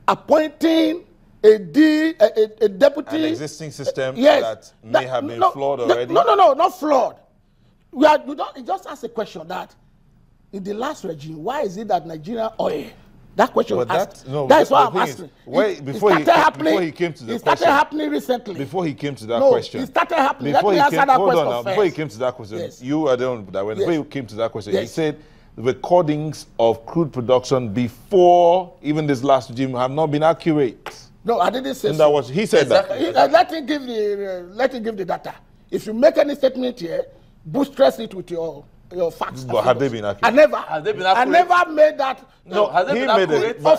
appointing a deputy. An existing system that may have been flawed already? No, not flawed. It just ask a question that in the last regime, why is it that Nigerian oil? That question was asked. That's why I'm asking. Before he came to the question. It started happening recently. Before he came to that question. It started happening. Let me answer that question first. Before he came to that question, you are the one that went. Before he came to that question, he said the recordings of crude production before even this last regime have not been accurate. No, I didn't say so. He said that. Let him give the data. If you make any statement here, boost it with your facts. But have they been accurate? Has they been accurate? I never made that. No, has they been accurate? Of course.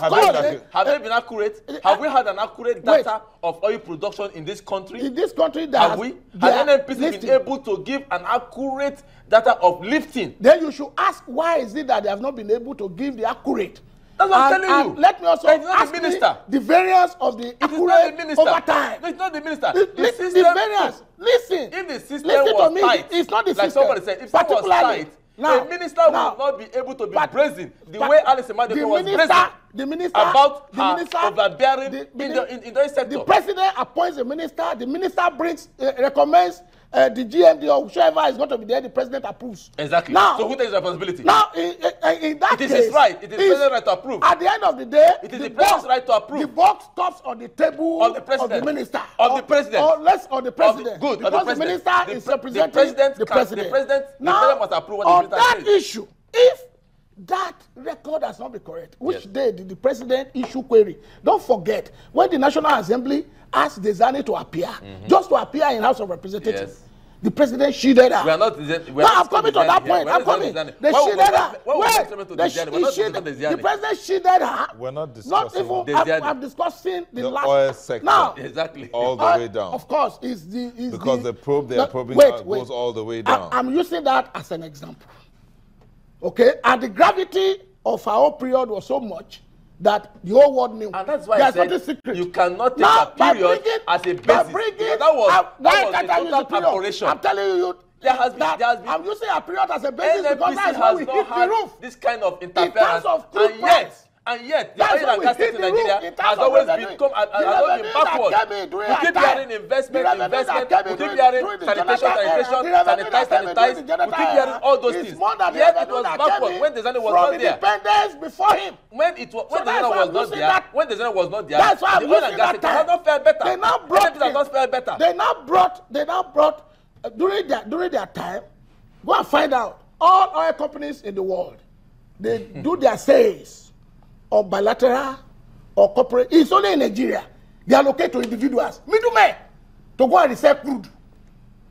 Have they been accurate? Have we had an accurate data of oil production in this country? In this country, have we? Has NNPC been able to give an accurate data of lifting? Then you should ask why is it that they have not been able to give the accurate. That's what I'm telling you. Let me also ask the variance of the accurate over time. No, it's not the minister. The variance. Listen. If the system was tight, it's not the like system. Somebody said, if it was tight, the minister will not be able to be brazen the way Alesta Wilcox was brazen about her overbearing in the sector. The president appoints a minister. The minister recommends the GMD or whichever is going to be there, the president approves. Exactly. Now, so who takes responsibility? Now, in that case, it is his right. It is the president's right to approve. At the end of the day, it is the president's right to approve. The box stops on the table of the minister. Of the president. Or less on the president. Good. Because the minister is representing the president. The president must approve what on the minister that issue, if that record has not been correct, which day did the president issue query? Don't forget, when the National Assembly asked Desani to appear, just to appear in House of Representatives, the president shielded her. We are not. I'm coming to that point. I'm coming. They shielded her. The president shielded her. We're not discussing. Not even. I'm discussing the last oil sector. Now, exactly. All the way down. Of course, because the probe they are probing goes all the way down. I'm using that as an example. Okay, and the gravity of our period was so much that the whole world knew. And that's why I said you cannot take a period as a basis. That was a total operation. I'm telling you, I'm using a period as a basis because that's why we hit the roof. This kind of interference, and yet, the oil and gas sector in Nigeria has always been backward. We keep hearing investment. We keep hearing sanitation, sanitize. We keep hearing all those things. Yet it was backward when Desani was not there. Independence before him. When Desani was not there, that's why the oil and gas sector has not fared better. They now brought during their time. Go and find out all oil companies in the world. They do their sales. Or bilateral or corporate. It's only in Nigeria. They allocate to individuals, middlemen, to go and resell crude.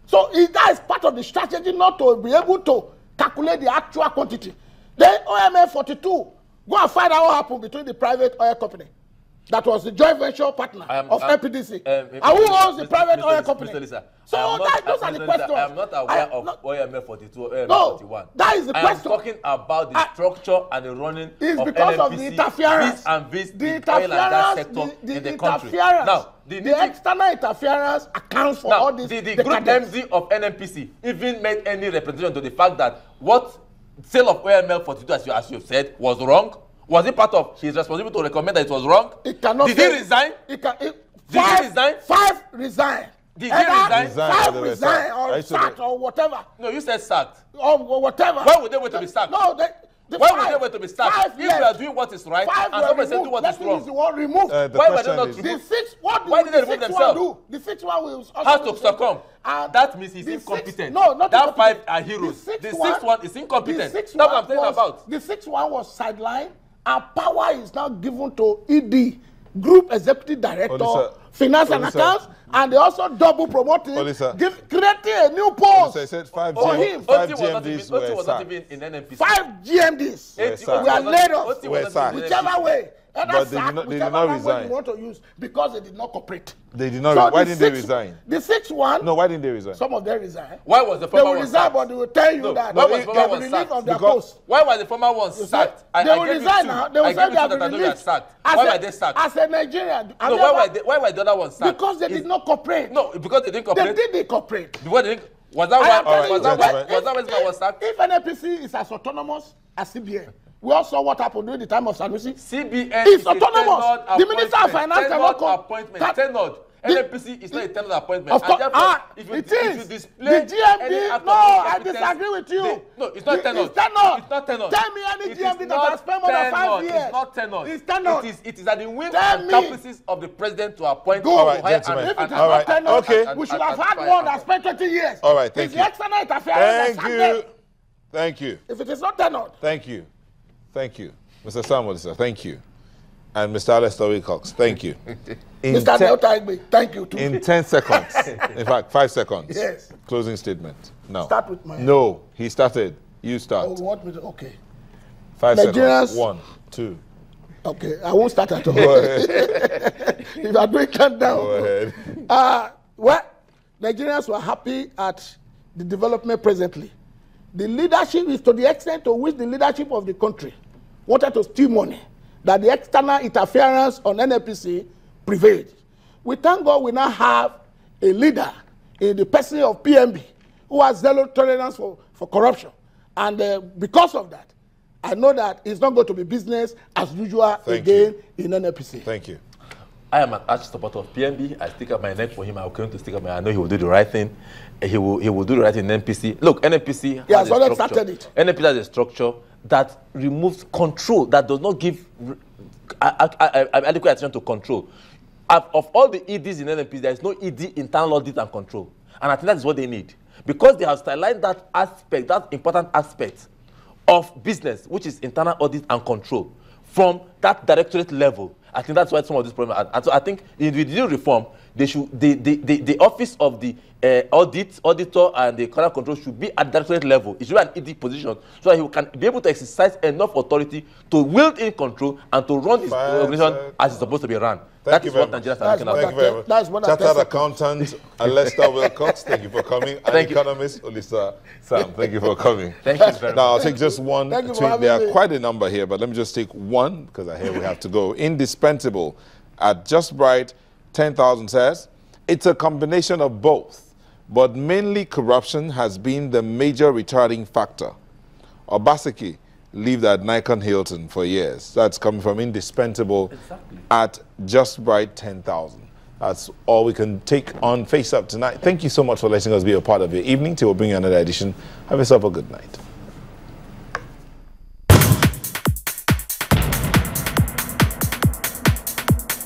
So that is part of the strategy not to be able to calculate the actual quantity. Then OML 42, go and find out what happened between the private oil company. That was the joint venture partner of NPDC. And who owns the private oil company? Mr. Lisa, so those are the questions. I am not aware of OML 42 or OML 41. That is the question. I am talking about the structure and the running of because NNPC, of the interference. The oil and gas sector in the country. Now, the external interference accounts for all this. The group MD of NNPC even made any representation to the fact that what sale of OML 42, as you said, was wrong. Was it part of his responsibility to recommend that it was wrong? It cannot. Did he resign? Did he resign? Five resign. Did he resign? Five resign or sacked or whatever. No, you said sacked. Or whatever. Why would they wait to be sacked? No, why would they wait to be sacked? If you are doing what is right and somebody says do what is wrong. Why were they not removed? Why did they remove themselves? The sixth one will has to succumb. That means he's incompetent. No, not that five are heroes. The sixth one is incompetent. That's what I'm saying about. The sixth one was sidelined. And power is now given to ED, Group Executive Director, Finance and Accounts, and they also double promoting, creating a new post. I said five GMDs were sacked. 5 GMDs were laid off, whichever way. But they did not resign. You want to use because they did not cooperate. They did not. Why didn't they resign? The sixth one. No, why didn't they resign? Some of them resign. Why was the former one sacked? They will resign, but they will tell you that why was the former one sacked? Of their post. Why was the former one sacked? They will resign now. They will say they have been released. Why were they sacked? As a Nigerian. No, why were the other ones sacked? Because they did not cooperate. No, because they didn't cooperate. They didn't cooperate. Was that why was sacked? If NNPC is as autonomous as CBN, We all saw what happened during the time of Sanusi. CBN is autonomous. The Minister of Finance cannot come. Tenured. NNPC is not a tenured appointment. Of course, if you display the GMD, no, I disagree with you. No, it's not tenured. It's tenured. It's not tenured. Tell me any GMD that has spent more than 5 years. It's not tenured. It's tenured. It is at the whim and caprices of the president to appoint. All right, gentlemen. If it is not tenured, okay. We should have had one that spent 20 years. All right, thank you. It's the external interference. Thank you. Thank you. If it is not tenured. Thank you. Thank you. Mr. Sam Olisa, thank you. And Mr. Alesta Wilcox, thank you. Mr. Delta, thank you too. In 10 seconds, in fact, 5 seconds. Yes. Closing statement. No. Start with my. No, he started. You start. Oh, what? Okay. 5 Nigerians, seconds. 1, 2. Okay, I won't start at all. Go ahead. If I do it countdown. Go ahead. Well, Nigerians were happy at the development presently. The leadership is to the extent to which the leadership of the country wanted to steal money, that the external interference on NNPC prevailed. We thank God we now have a leader in the person of PMB who has zero tolerance for corruption. And because of that, I know that it's not going to be business as usual in NNPC. Thank you. I am an arch supporter of PMB. I stick up my neck for him. I'm going to stick up my. I know he will do the right thing. He will do the right thing in NNPC. Look, NNPC has a structure. NNPC has a structure that removes control, that does not give adequate attention to control. Of all the EDs in NNPC, there is no ED internal audit and control. And I think that is what they need. Because they have stylized that aspect, that important aspect of business, which is internal audit and control, from that directorate level. I think that's why some of these problems are. And so I think in the new reform, they should the office of the auditor and the current control should be at directorate level. It should be an ED position so that he can be able to exercise enough authority to wield in control and to run his organization as it's supposed to be run. That is what Nigerians are looking at. Thank you very much. That's what Chartered accountant Alesta Wilcox, thank you for coming. And economist Olisa Sam, thank you for coming. Thank you very much. Now I'll take just one. There are me. quite a number here, but let me just take one because I hear we have to go. Indispensable at Just Right 10,000 says, it's a combination of both, but mainly corruption has been the major retarding factor. Obaseki lived at Nikon Hilton for years. That's coming from Indispensable at Just Right 10,000. That's all we can take on Face Up tonight. Thank you so much for letting us be a part of your evening. Till we'll bring you another edition. Have yourself a good night.